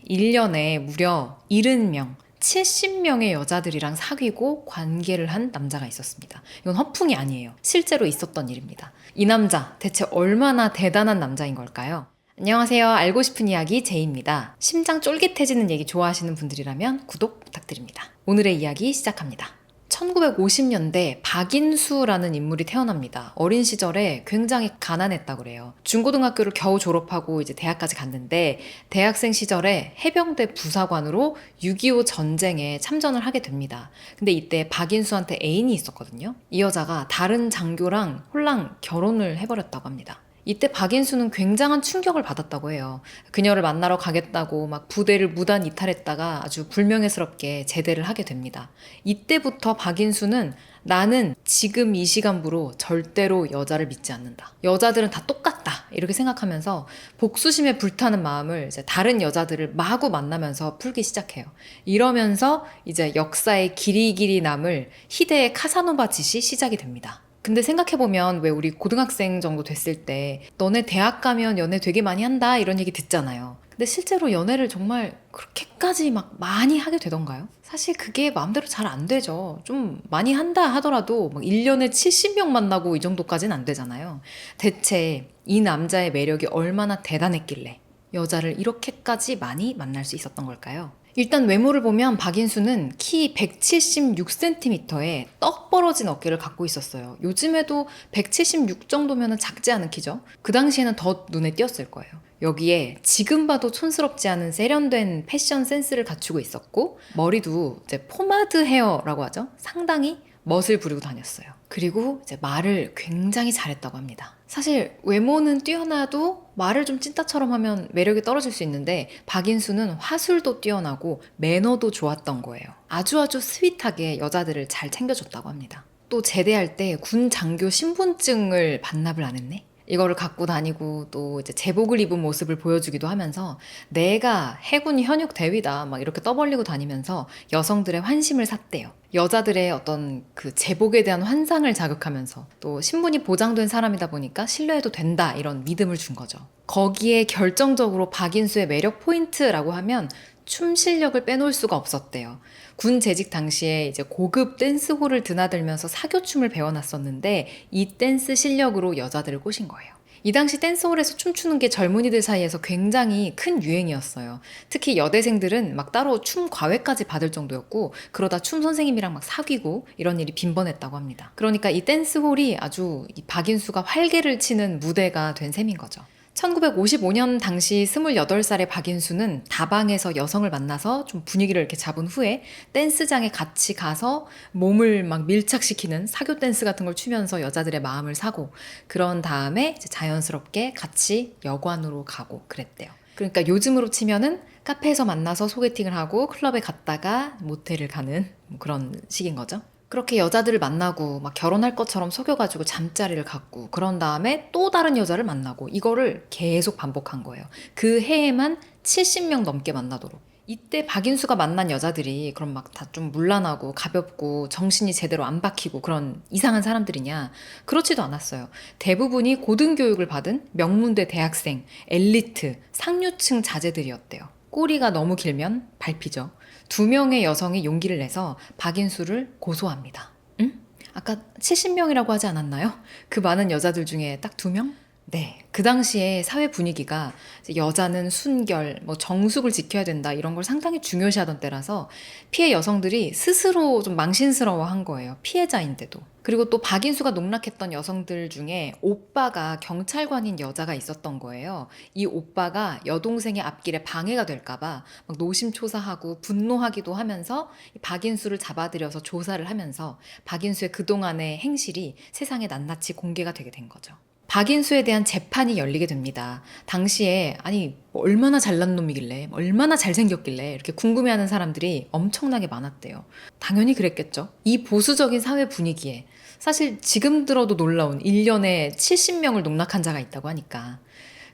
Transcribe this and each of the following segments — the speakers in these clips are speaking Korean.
1년에 무려 70명, 70명의 여자들이랑 사귀고 관계를 한 남자가 있었습니다. 이건 허풍이 아니에요. 실제로 있었던 일입니다. 이 남자, 대체 얼마나 대단한 남자인 걸까요? 안녕하세요. 알고 싶은 이야기 제이입니다. 심장 쫄깃해지는 얘기 좋아하시는 분들이라면 구독 부탁드립니다. 오늘의 이야기 시작합니다. 1950년대 박인수라는 인물이 태어납니다. 어린 시절에 굉장히 가난했다고 그래요. 중고등학교를 겨우 졸업하고 이제 대학까지 갔는데 대학생 시절에 해병대 부사관으로 6.25 전쟁에 참전을 하게 됩니다. 근데 이때 박인수한테 애인이 있었거든요. 이 여자가 다른 장교랑 홀랑 결혼을 해버렸다고 합니다. 이때 박인수는 굉장한 충격을 받았다고 해요. 그녀를 만나러 가겠다고 막 부대를 무단 이탈했다가 아주 불명예스럽게 제대를 하게 됩니다. 이때부터 박인수는 나는 지금 이 시간부로 절대로 여자를 믿지 않는다. 여자들은 다 똑같다. 이렇게 생각하면서 복수심에 불타는 마음을 이제 다른 여자들을 마구 만나면서 풀기 시작해요. 이러면서 이제 역사의 길이 남을 희대의 카사노바 짓이 시작이 됩니다. 근데 생각해보면 왜 우리 고등학생 정도 됐을 때 너네 대학 가면 연애 되게 많이 한다 이런 얘기 듣잖아요. 근데 실제로 연애를 정말 그렇게까지 막 많이 하게 되던가요? 사실 그게 마음대로 잘 안 되죠. 좀 많이 한다 하더라도 막 1년에 70명 만나고 이 정도까지는 안 되잖아요. 대체 이 남자의 매력이 얼마나 대단했길래 여자를 이렇게까지 많이 만날 수 있었던 걸까요? 일단 외모를 보면 박인수는 키 176cm에 떡 벌어진 어깨를 갖고 있었어요. 요즘에도 176 정도면 작지 않은 키죠? 그 당시에는 더 눈에 띄었을 거예요. 여기에 지금 봐도 촌스럽지 않은 세련된 패션 센스를 갖추고 있었고 머리도 이제 포마드 헤어라고 하죠. 상당히 멋을 부리고 다녔어요. 그리고 이제 말을 굉장히 잘했다고 합니다. 사실 외모는 뛰어나도 말을 좀 찐따처럼 하면 매력이 떨어질 수 있는데 박인수는 화술도 뛰어나고 매너도 좋았던 거예요. 아주 스윗하게 여자들을 잘 챙겨줬다고 합니다. 또 제대할 때 군 장교 신분증을 반납을 안 했네? 이거를 갖고 다니고 또 이제 제복을 입은 모습을 보여주기도 하면서 내가 해군 현역 대위다 막 이렇게 떠벌리고 다니면서 여성들의 환심을 샀대요. 여자들의 어떤 그 제복에 대한 환상을 자극하면서 또 신분이 보장된 사람이다 보니까 신뢰해도 된다 이런 믿음을 준 거죠. 거기에 결정적으로 박인수의 매력 포인트라고 하면 춤 실력을 빼놓을 수가 없었대요. 군 재직 당시에 이제 고급 댄스홀을 드나들면서 사교춤을 배워놨었는데 이 댄스 실력으로 여자들을 꼬신 거예요. 이 당시 댄스홀에서 춤추는 게 젊은이들 사이에서 굉장히 큰 유행이었어요. 특히 여대생들은 막 따로 춤 과외까지 받을 정도였고 그러다 춤 선생님이랑 막 사귀고 이런 일이 빈번했다고 합니다. 그러니까 이 댄스홀이 아주 이 박인수가 활개를 치는 무대가 된 셈인 거죠. 1955년 당시 28살의 박인수는 다방에서 여성을 만나서 좀 분위기를 이렇게 잡은 후에 댄스장에 같이 가서 몸을 막 밀착시키는 사교 댄스 같은 걸 추면서 여자들의 마음을 사고 그런 다음에 이제 자연스럽게 같이 여관으로 가고 그랬대요. 그러니까 요즘으로 치면은 카페에서 만나서 소개팅을 하고 클럽에 갔다가 모텔을 가는 그런 식인 거죠. 그렇게 여자들을 만나고 막 결혼할 것처럼 속여가지고 잠자리를 갖고 그런 다음에 또 다른 여자를 만나고 이거를 계속 반복한 거예요. 그 해에만 70명 넘게 만나도록. 이때 박인수가 만난 여자들이 그럼 막 다 좀 문란하고 가볍고 정신이 제대로 안 박히고 그런 이상한 사람들이냐? 그렇지도 않았어요. 대부분이 고등교육을 받은 명문대 대학생, 엘리트, 상류층 자제들이었대요. 꼬리가 너무 길면 밟히죠. 2명의 여성이 용기를 내서 박인수를 고소합니다. 응? 아까 70명이라고 하지 않았나요? 그 많은 여자들 중에 딱 2명? 네. 그 당시에 사회 분위기가 여자는 순결, 뭐 정숙을 지켜야 된다 이런 걸 상당히 중요시하던 때라서 피해 여성들이 스스로 좀 망신스러워한 거예요. 피해자인데도. 그리고 또 박인수가 농락했던 여성들 중에 오빠가 경찰관인 여자가 있었던 거예요. 이 오빠가 여동생의 앞길에 방해가 될까봐 막 노심초사하고 분노하기도 하면서 박인수를 잡아들여서 조사를 하면서 박인수의 그동안의 행실이 세상에 낱낱이 공개가 되게 된 거죠. 박인수에 대한 재판이 열리게 됩니다. 당시에 아니 뭐 얼마나 잘난 놈이길래 얼마나 잘생겼길래 이렇게 궁금해하는 사람들이 엄청나게 많았대요. 당연히 그랬겠죠. 이 보수적인 사회 분위기에 사실 지금 들어도 놀라운 1년에 70명을 농락한 자가 있다고 하니까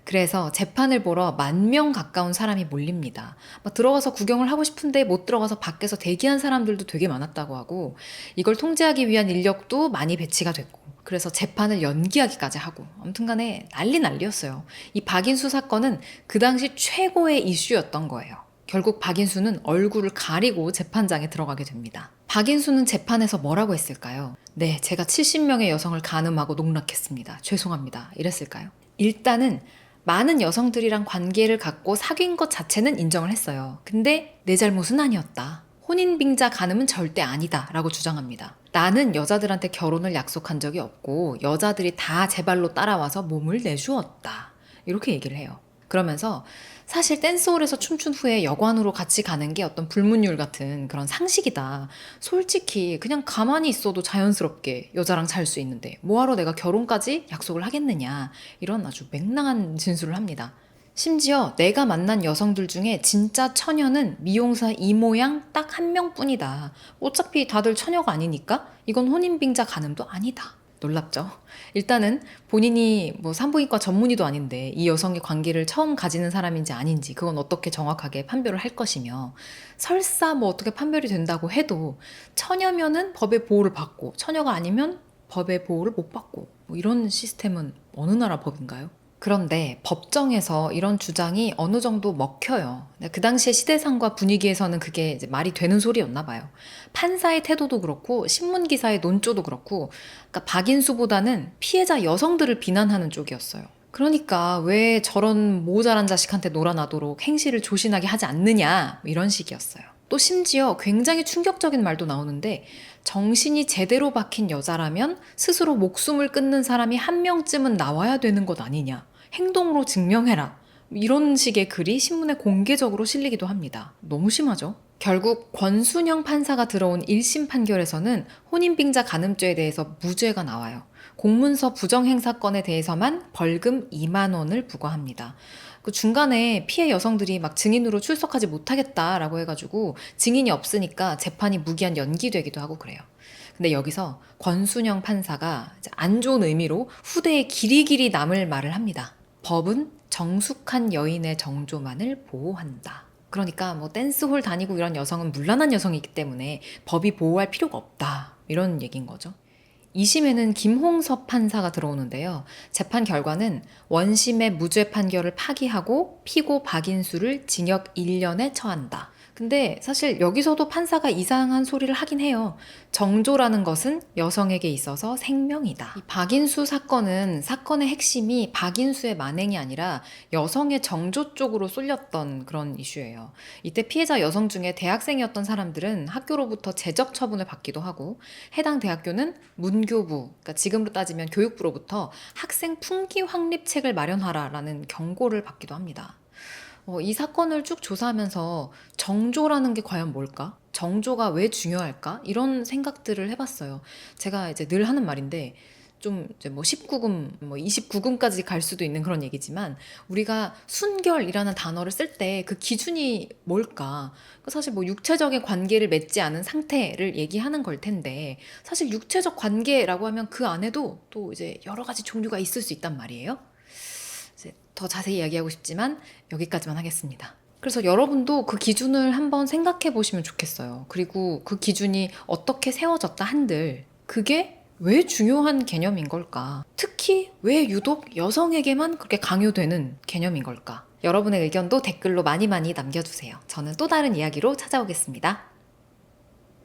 그래서 재판을 보러 10,000명 가까운 사람이 몰립니다. 막 들어가서 구경을 하고 싶은데 못 들어가서 밖에서 대기한 사람들도 되게 많았다고 하고 이걸 통제하기 위한 인력도 많이 배치가 됐고 그래서 재판을 연기하기까지 하고 아무튼 간에 난리였어요. 이 박인수 사건은 그 당시 최고의 이슈였던 거예요. 결국 박인수는 얼굴을 가리고 재판장에 들어가게 됩니다. 박인수는 재판에서 뭐라고 했을까요? 네, 제가 70명의 여성을 간음하고 농락했습니다. 죄송합니다. 이랬을까요? 일단은 많은 여성들이랑 관계를 갖고 사귄 것 자체는 인정을 했어요. 근데 내 잘못은 아니었다. 혼인빙자 간음은 절대 아니다 라고 주장합니다. 나는 여자들한테 결혼을 약속한 적이 없고 여자들이 다 제 발로 따라와서 몸을 내주었다. 이렇게 얘기를 해요. 그러면서 사실 댄스홀에서 춤춘 후에 여관으로 같이 가는 게 어떤 불문율 같은 그런 상식이다. 솔직히 그냥 가만히 있어도 자연스럽게 여자랑 잘 수 있는데 뭐하러 내가 결혼까지 약속을 하겠느냐. 이런 아주 맹랑한 진술을 합니다. 심지어 내가 만난 여성들 중에 진짜 처녀는 미용사 이모양 딱 한 명뿐이다. 어차피 다들 처녀가 아니니까 이건 혼인빙자 간음도 아니다. 놀랍죠? 일단은 본인이 뭐 산부인과 전문의도 아닌데 이 여성의 관계를 처음 가지는 사람인지 아닌지 그건 어떻게 정확하게 판별을 할 것이며 설사 뭐 어떻게 판별이 된다고 해도 처녀면은 법의 보호를 받고 처녀가 아니면 법의 보호를 못 받고 뭐 이런 시스템은 어느 나라 법인가요? 그런데 법정에서 이런 주장이 어느 정도 먹혀요. 그 당시의 시대상과 분위기에서는 그게 이제 말이 되는 소리였나 봐요. 판사의 태도도 그렇고 신문 기사의 논조도 그렇고 그러니까 박인수보다는 피해자 여성들을 비난하는 쪽이었어요. 그러니까 왜 저런 모자란 자식한테 놀아나도록 행실을 조신하게 하지 않느냐 이런 식이었어요. 또 심지어 굉장히 충격적인 말도 나오는데 정신이 제대로 박힌 여자라면 스스로 목숨을 끊는 사람이 한 명쯤은 나와야 되는 것 아니냐. 행동으로 증명해라. 이런 식의 글이 신문에 공개적으로 실리기도 합니다. 너무 심하죠? 결국 권순영 판사가 들어온 1심 판결에서는 혼인빙자 간음죄에 대해서 무죄가 나와요. 공문서 부정행사건에 대해서만 벌금 2만 원을 부과합니다. 그 중간에 피해 여성들이 막 증인으로 출석하지 못하겠다라고 해가지고 증인이 없으니까 재판이 무기한 연기되기도 하고 그래요. 근데 여기서 권순영 판사가 안 좋은 의미로 후대에 길이길이 남을 말을 합니다. 법은 정숙한 여인의 정조만을 보호한다. 그러니까 뭐 댄스홀 다니고 이런 여성은 문란한 여성이기 때문에 법이 보호할 필요가 없다. 이런 얘기인 거죠. 2심에는 김홍섭 판사가 들어오는데요. 재판 결과는 원심의 무죄 판결을 파기하고 피고 박인수를 징역 1년에 처한다. 근데 사실 여기서도 판사가 이상한 소리를 하긴 해요. 정조라는 것은 여성에게 있어서 생명이다. 이 박인수 사건은 사건의 핵심이 박인수의 만행이 아니라 여성의 정조 쪽으로 쏠렸던 그런 이슈예요. 이때 피해자 여성 중에 대학생이었던 사람들은 학교로부터 제적 처분을 받기도 하고 해당 대학교는 문교부, 그러니까 지금으로 따지면 교육부로부터 학생 풍기 확립책을 마련하라라는 경고를 받기도 합니다. 이 사건을 쭉 조사하면서 정조라는 게 과연 뭘까? 정조가 왜 중요할까? 이런 생각들을 해봤어요. 제가 이제 늘 하는 말인데 좀 이제 뭐 19금, 뭐 29금까지 갈 수도 있는 그런 얘기지만 우리가 순결이라는 단어를 쓸 때 그 기준이 뭘까? 사실 뭐 육체적인 관계를 맺지 않은 상태를 얘기하는 걸 텐데 사실 육체적 관계라고 하면 그 안에도 또 이제 여러 가지 종류가 있을 수 있단 말이에요. 더 자세히 이야기하고 싶지만 여기까지만 하겠습니다. 그래서 여러분도 그 기준을 한번 생각해 보시면 좋겠어요. 그리고 그 기준이 어떻게 세워졌다 한들 그게 왜 중요한 개념인 걸까? 특히 왜 유독 여성에게만 그렇게 강요되는 개념인 걸까? 여러분의 의견도 댓글로 많이 남겨주세요. 저는 또 다른 이야기로 찾아오겠습니다.